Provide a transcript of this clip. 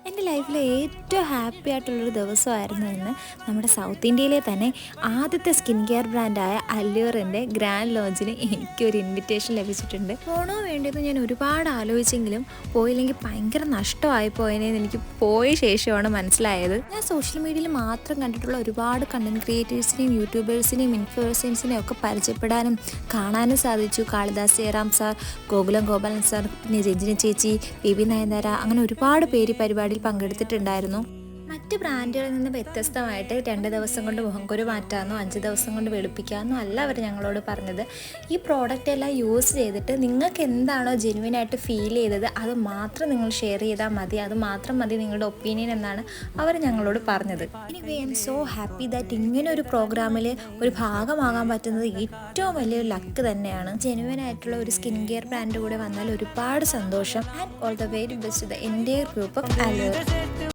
എൻ്റെ ലൈഫിലെ ഏറ്റവും ഹാപ്പി ആയിട്ടുള്ളൊരു ദിവസമായിരുന്നു ഇന്ന്. നമ്മുടെ സൗത്ത് ഇന്ത്യയിലെ തന്നെ ആദ്യത്തെ സ്കിൻ കെയർ ബ്രാൻഡായ അല്യൂറിൻ്റെ ഗ്രാൻഡ് ലോഞ്ചിന് എനിക്കൊരു ഇൻവിറ്റേഷൻ ലഭിച്ചിട്ടുണ്ട്. പോണോ വേണ്ടിയെന്ന് ഞാൻ ഒരുപാട് ആലോചിച്ചെങ്കിലും പോയില്ലെങ്കിൽ ഭയങ്കര നഷ്ടമായി പോയതിനെന്ന് എനിക്ക് പോയ ശേഷമാണ് മനസ്സിലായത്. ഞാൻ സോഷ്യൽ മീഡിയയിൽ മാത്രം കണ്ടിട്ടുള്ള ഒരുപാട് കണ്ടന്റ് ക്രിയേറ്റേഴ്സിനെയും യൂട്യൂബേഴ്സിനെയും ഇൻഫ്ലുവൻസേഴ്സിനെയും ഒക്കെ പരിചയപ്പെടാനും കാണാനും സാധിച്ചു. കാളിദാസ് ജയറാം സാർ, ഗോകുലം ഗോപാലൻ സാർ, പിന്നെ രഞ്ജിനി ചേച്ചി, ബേബി നയൻതാര, അങ്ങനെ ഒരുപാട് പേര് പരിപാടിയിൽ പങ്കെടുത്തിട്ടുണ്ടായിരുന്നു. മറ്റ് ബ്രാൻഡുകളിൽ നിന്ന് വ്യത്യസ്തമായിട്ട് 2 ദിവസം കൊണ്ട് മുഖംകുരു മാറ്റാമെന്നോ 5 ദിവസം കൊണ്ട് വെളുപ്പിക്കാമെന്നോ അല്ല അവർ ഞങ്ങളോട് പറഞ്ഞത്. ഈ പ്രോഡക്റ്റ് എല്ലാം യൂസ് ചെയ്തിട്ട് നിങ്ങൾക്ക് എന്താണോ ജെന്യുവനായിട്ട് ഫീൽ ചെയ്തത് അത് മാത്രം നിങ്ങൾ ഷെയർ ചെയ്താൽ മതി, അത് മാത്രം മതി നിങ്ങളുടെ ഒപ്പീനിയൻ എന്നാണ് അവർ ഞങ്ങളോട് പറഞ്ഞത്. Anyway I M so happy that ഇങ്ങനെ ഒരു പ്രോഗ്രാമിൽ ഒരു ഭാഗമാകാൻ പറ്റുന്നത് ഏറ്റവും വലിയൊരു ലക്ക് തന്നെയാണ്. ജെന്യുവനായിട്ടുള്ള ഒരു സ്കിൻ കെയർ ബ്രാൻഡ് കൂടെ വന്നാൽ ഒരുപാട് സന്തോഷം. And all the very best the entire group of അല്യൂർ.